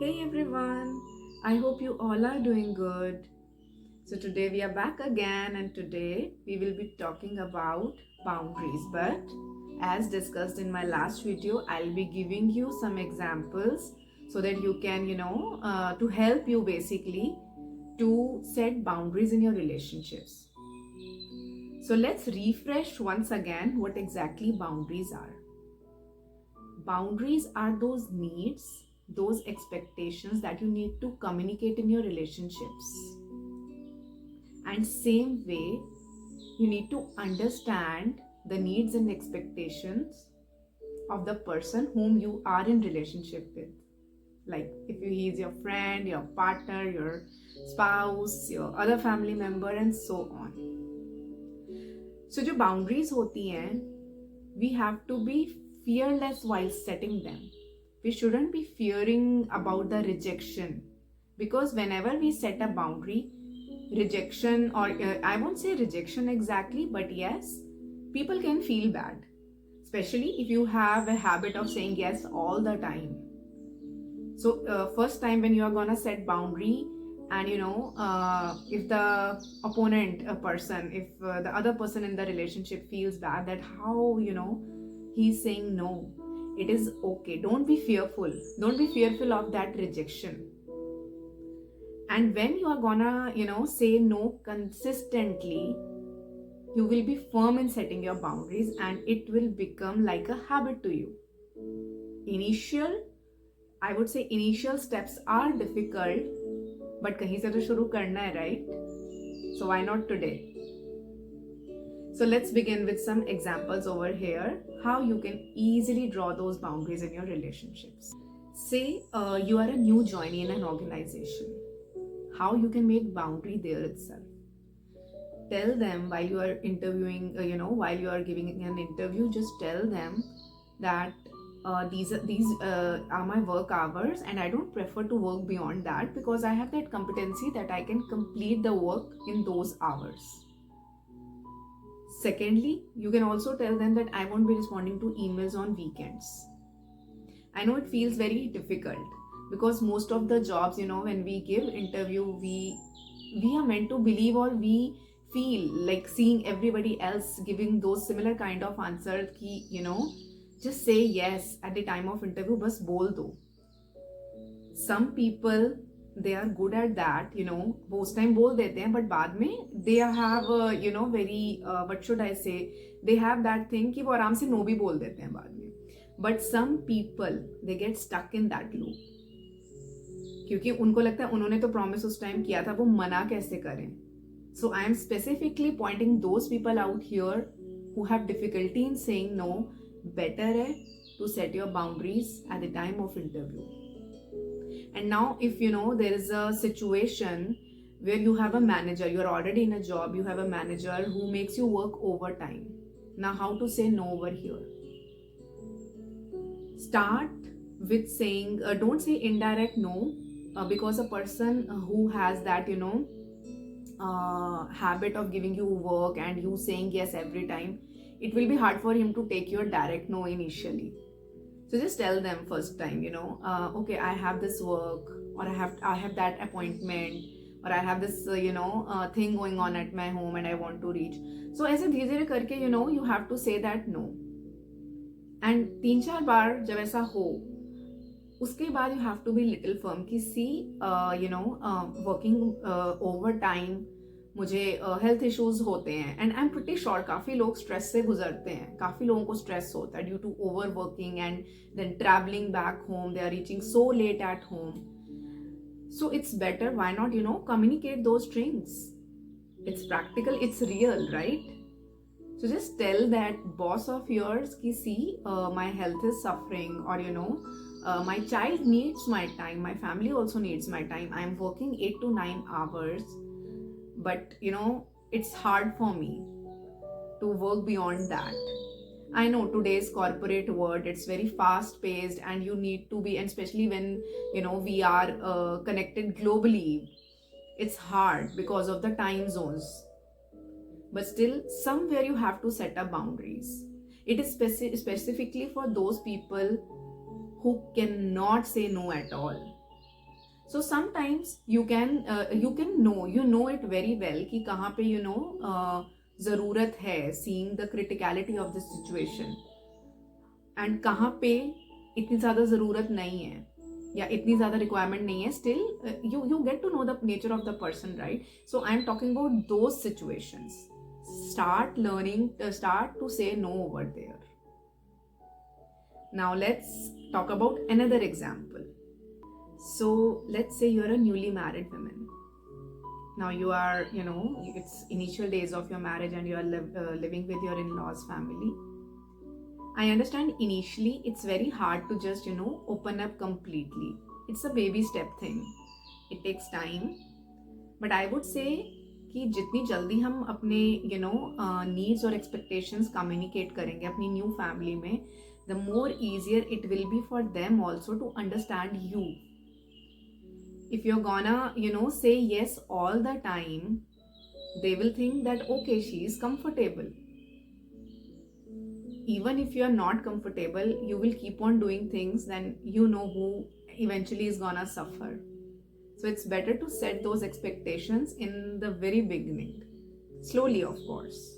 Hey everyone, I hope you all are doing good. So, today we are back again, and today we will be talking about boundaries. But, as discussed in my last video, I'll be giving you some examples so that you can, to help you basically to set boundaries in your relationships. So, let's refresh once again what exactly boundaries are. Boundaries are those needs, those expectations that you need to communicate in your relationships. And same way, you need to understand the needs and expectations of the person whom you are in relationship with. Like if he is your friend, your partner, your spouse, your other family member, and so on. So जो boundaries होती हैं, we have to be fearless while setting them. We shouldn't be fearing about the rejection, because whenever we set a boundary, rejection, or I won't say rejection exactly, but yes, people can feel bad, especially if you have a habit of saying yes all the time. So first time when you are gonna set boundary, and if the opponent person, if the other person in the relationship feels bad that how he's saying no, it is okay. Don't be fearful, don't be fearful of that rejection. And when you are gonna say no consistently, you will be firm in setting your boundaries, and it will become like a habit to you. Initial, I would say initial steps are difficult, but kahin se to shuru karna hai, right? So why not today? So let's begin with some examples over here, how you can easily draw those boundaries in your relationships. Say you are a new joinee in an organization. How you can make boundary there itself. Tell them while you are interviewing, while you are giving an interview, just tell them that these are my work hours, and I don't prefer to work beyond that because I have that competency that I can complete the work in those hours. Secondly, you can also tell them that I won't be responding to emails on weekends. I know it feels very difficult because most of the jobs, when we give interview, we are meant to believe, or we feel like seeing everybody else giving those similar kind of answers ki, just say yes at the time of interview, bas bol do. Some people, they are good at that, वो उस time बोल देते हैं, but बाद में they have very what should I say, they have that thing कि वो आराम से no भी बोल देते हैं बाद में. But some people, they get stuck in that loop, क्योंकि उनको लगता है उन्होंने तो प्रॉमिस उस टाइम किया था, वो मना कैसे करें. So I am specifically pointing those people out here who have difficulty in saying no. Better है to set your boundaries at the time of interview. And now if there is a situation where you have a manager, you're already in a job, you have a manager who makes you work overtime. Now how to say no over here? Start with saying, don't say indirect no, because a person who has that habit of giving you work and you saying yes every time, it will be hard for him to take your direct no initially. So just tell them first time, okay, I have this work, or I have that appointment, or I have this thing going on at my home and I want to reach. So ऐसे धीरे धीरे करके you have to say that no. And 3-4 बार जब ऐसा हो, उसके बाद you have to be little firm कि see working over time, मुझे हेल्थ इश्यूज होते हैं, and I am pretty sure काफ़ी लोग स्ट्रेस से गुजरते हैं, काफ़ी लोगों को स्ट्रेस होता है due to over working and then travelling back home, they are reaching so late at home. So it's better, why not communicate those things. It's practical, it's real, right? So just tell that boss of yours ki see, my health is suffering, or my child needs my time, my family also needs my time, I'm working 8 to 9 hours, but it's hard for me to work beyond that. I know today's corporate world, it's very fast paced, and you need to be, and especially when we are connected globally, it's hard because of the time zones. But still, somewhere you have to set up boundaries. It is specifically for those people who cannot say no at all. So sometimes you can know it very well कि कहाँ पे ज़रूरत है, seeing the criticality of the situation, and कहाँ पे इतनी ज़्यादा ज़रूरत नहीं है या इतनी ज़्यादा रिक्वायरमेंट नहीं है. Still you get to know the nature of the person, right? So I'm talking about those situations. Start to say no over there. Now let's talk about another example. So let's say you're a newly married woman. Now you are, it's initial days of your marriage and you are living with your in-laws family. I understand initially it's very hard to just, open up completely. It's a baby step thing. It takes time. But I would say कि जितनी जल्दी हम अपने needs और expectations communicate करेंगे अपनी new family में, the more easier it will be for them also to understand you. If you're gonna, say yes all the time, they will think that, okay, she is comfortable. Even if you're not comfortable, you will keep on doing things, then you know who eventually is gonna suffer. So it's better to set those expectations in the very beginning. Slowly, of course.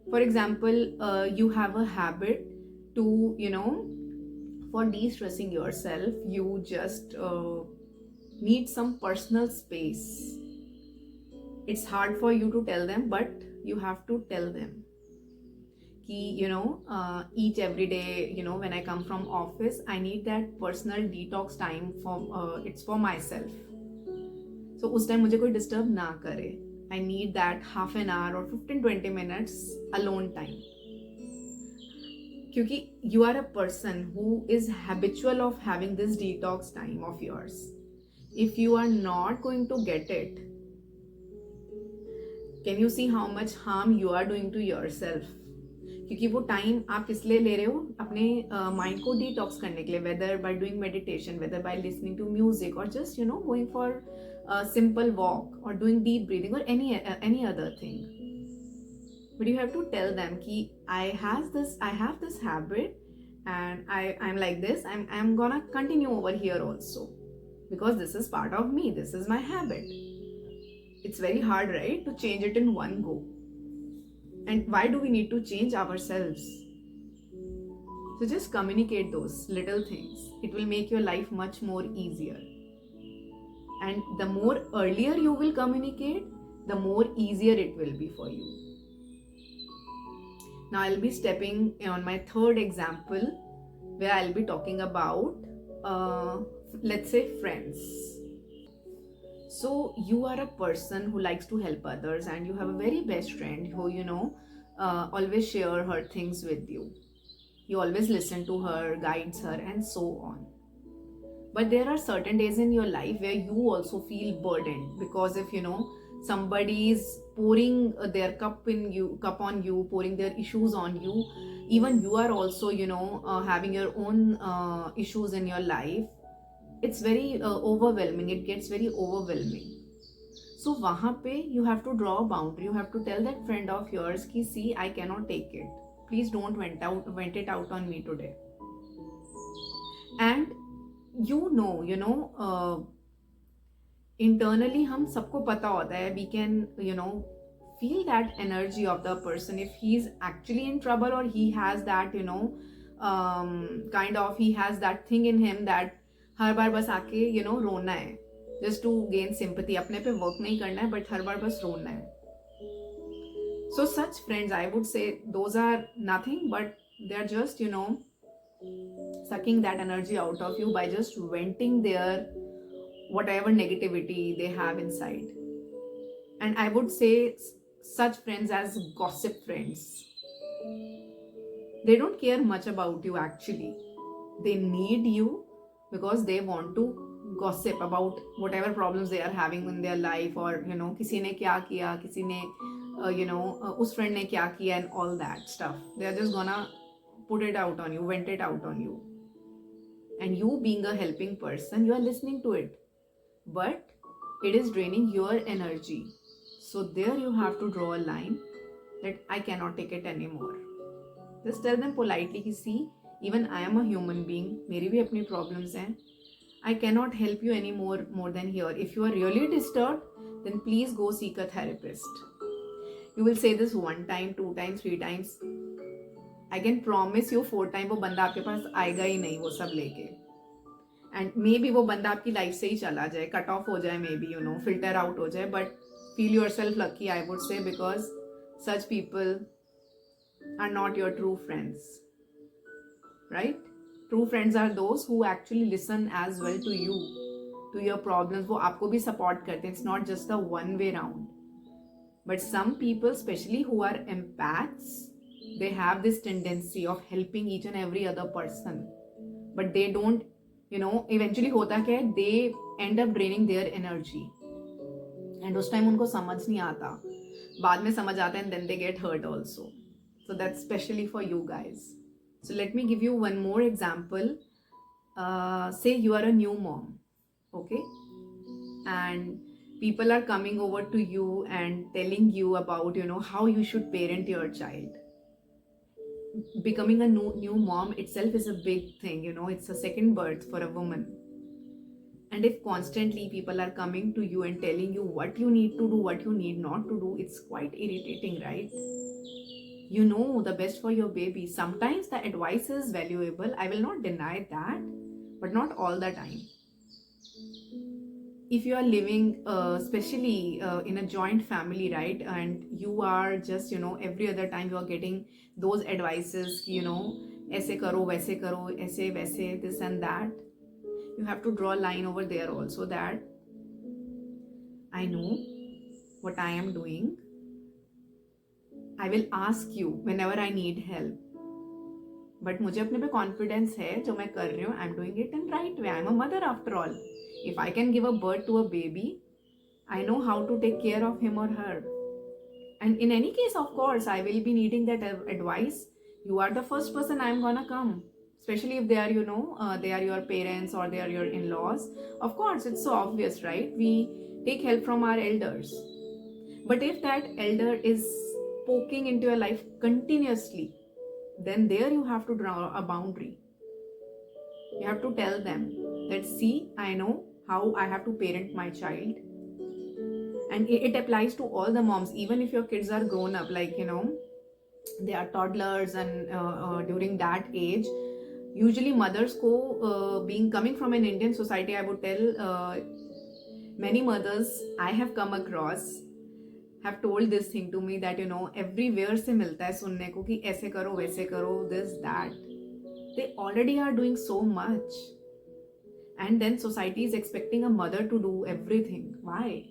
For example, you have a habit to, for de-stressing yourself, you just need some personal space. It's hard for you to tell them, but you have to tell them. Ki, each every day, when I come from office, I need that personal detox time it's for myself. So उस time मुझे कोई disturb ना करे. I need that half an hour or 15-20 minutes alone time. क्योंकि you are a person who is habitual of having this detox time of yours. If you are not going to get it, can you see how much harm you are doing to yourself? क्योंकि वो time आप इसलिए ले रहे हो अपने mind को detox करने के लिए, whether by doing meditation, whether by listening to music, और just going for simple walk और डूइंग डीप ब्रीदिंग और any other thing. But you have to tell them कि I have this habit and I'm like this. I'm gonna continue over here also because this is part of me. This is my habit. It's very hard, right, to change it in one go. And why do we need to change ourselves? So just communicate those little things. It will make your life much more easier. And the more earlier you will communicate, the more easier it will be for you. Now I'll be stepping on my third example where I'll be talking about, let's say, friends. So you are a person who likes to help others and you have a very best friend who, always share her things with you. You always listen to her, guides her, and so on. But there are certain days in your life where you also feel burdened because if, somebody is pouring their cup on you, pouring their issues on you, even you are also, having your own issues in your life. It's very overwhelming. It gets very overwhelming. So वहाँ पे you have to draw a boundary. You have to tell that friend of yours कि see, I cannot take it. Please don't vent it out on me today. And internally हम सबको पता होता है. We can feel that energy of the person if he's actually in trouble or he has that he has that thing in him that हर बार बस आके रोना है just to gain sympathy. अपने पे work नहीं करना है but हर बार बस रोना है. So such friends, I would say, those are nothing but they are just sucking that energy out of you by just venting their whatever negativity they have inside. And I would say such friends as gossip friends. They don't care much about you actually. They need you because they want to gossip about whatever problems they are having in their life, or किसी ने क्या किया, किसी ने उस friend ने क्या किया, and all that stuff. They are just gonna put it out on you, vent it out on you. And you being a helping person, you are listening to it. But it is draining your energy. So there you have to draw a line that I cannot take it anymore. Just tell them politely कि see, even I am a human being, मेरी भी अपनी problems हैं. I cannot help you any more than here. If you are really disturbed, then please go seek a therapist. You will say this 1 time, 2 times, 3 times. I can promise you 4 time वो बंदा आपके पास आएगा ही नहीं वो सब लेके. And maybe वो बंदा आपकी लाइफ से ही चला जाए, कट ऑफ हो जाए, maybe you know, filter out हो जाए. But feel yourself lucky, I would say, because such people are not your true friends, right? True friends are those who actually listen as well to you, to your problems. वो आपको भी support करते हैं. It's not just a one way round. But some people, especially who are empaths, they have this tendency of helping each and every other person. But they don't, you know, eventually होता क्या है, they end up draining their energy. And उस time उनको समझ नहीं आता, बाद में समझ आता है, and then they get hurt also. So that's specially for you guys. So let me give you one more example. Say you are a new mom, okay? And people are coming over to you and telling you about, you know, how you should parent your child. Becoming a new mom itself is a big thing, you know, it's a second birth for a woman. And if constantly people are coming to you and telling you what you need to do, what you need not to do, it's quite irritating, right? You know the best for your baby. Sometimes the advice is valuable, I will not deny that, but not all the time. If you are living, especially in a joint family, right, and you are just, you know, every other time you are getting those advices, you know, aise karo, waise karo, aise, waise, this and that, you have to draw a line over there also that I know what I am doing. I will ask you whenever I need help. But मुझे अपने पे confidence है जो मैं कर रही हूँ. I'm doing it in right way. I'm a mother after all. If I can give a birth to a baby, I know how to take care of him or her. And in any case, of course, I will be needing that advice. You are the first person I'm gonna come. Especially if they are, you know, they are your parents or they are your in-laws. Of course, it's so obvious, right? We take help from our elders. But if that elder is poking into your life continuously, then there you have to draw a boundary. You have to tell them that, see, I know how I have to parent my child. And it applies to all the moms, even if your kids are grown up, like, you know, they are toddlers and during that age. Usually mothers coming from an Indian society, I would tell many mothers I have come across have told this thing to me that, you know, everywhere से मिलता है सुनने को कि ऐसे करो वैसे करो, this that. They already are doing so much. And then society is expecting a mother to do everything. Why?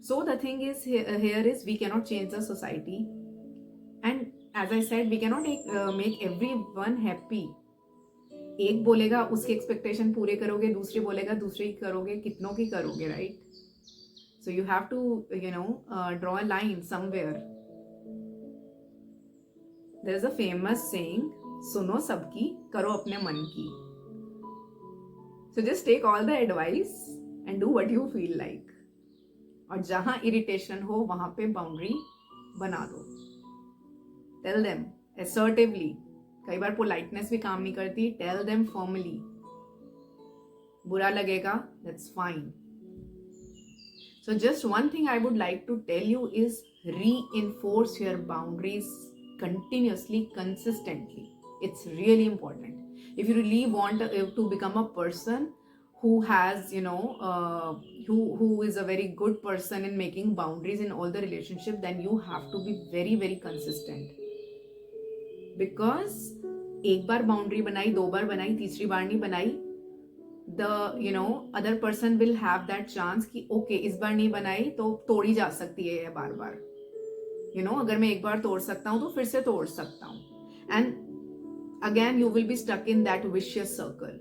So the thing is here is we cannot change the society. And as I said, we cannot make everyone happy. एक बोलेगा उसके expectation पूरे करोगे, दूसरे बोलेगा दूसरे ही करोगे, कितनों की करोगे, right? So you have to, you know, draw a line somewhere. There is a famous saying, सुनो सबकी, करो अपने मन की. So just take all the advice and do what you feel like. और जहाँ irritation हो वहाँ पे boundary बना दो. Tell them assertively. कई बार politeness भी काम नहीं करती. Tell them firmly. बुरा लगेगा, that's fine. So just one thing I would like to tell you is reinforce your boundaries continuously, consistently. It's really important. If you really want to become a person who has, you know, who is a very good person in making boundaries in all the relationship, then you have to be very, very consistent. Because एक बार boundary बनाई, दो बार बनाई, तीसरी बार नहीं बनाई, the, you know, other person will have that chance कि okay, इस बार नहीं बनाई तो तोड़ी जा सकती है बार बार. You know, अगर मैं एक बार तोड़ सकता हूँ तो फिर से तोड़ सकता हूँ. And again you will be stuck in that vicious circle.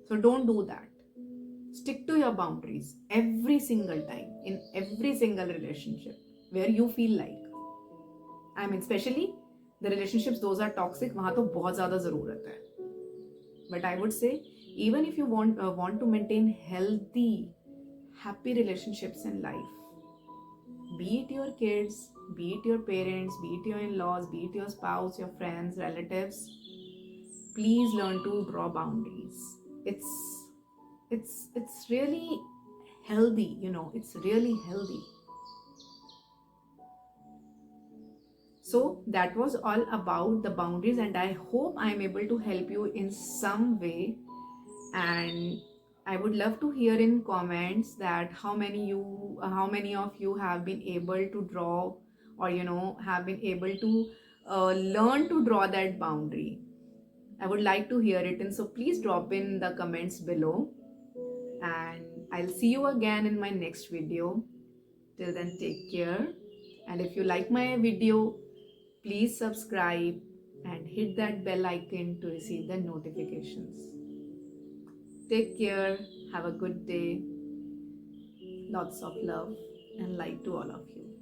So don't do that. Stick to your boundaries every single time, in every single relationship where you feel like. I mean, especially the relationships those are toxic, वहाँ तो बहुत ज़्यादा ज़रूरत है. But I would say, even if you want to maintain healthy, happy relationships in life, be it your kids, be it your parents, be it your in-laws, be it your spouse, your friends, relatives, please learn to draw boundaries. it's really healthy, you know, it's really healthy. So that was all about the boundaries, and I hope I am able to help you in some way. And I would love to hear in comments that how many of you have been able to draw, or you know, have been able to learn to draw that boundary. I would like to hear it, and so please drop in the comments below, and I'll see you again in my next video. Till then, take care, and if you like my video, please subscribe and hit that bell icon to receive the notifications. Take care, have a good day, lots of love and light to all of you.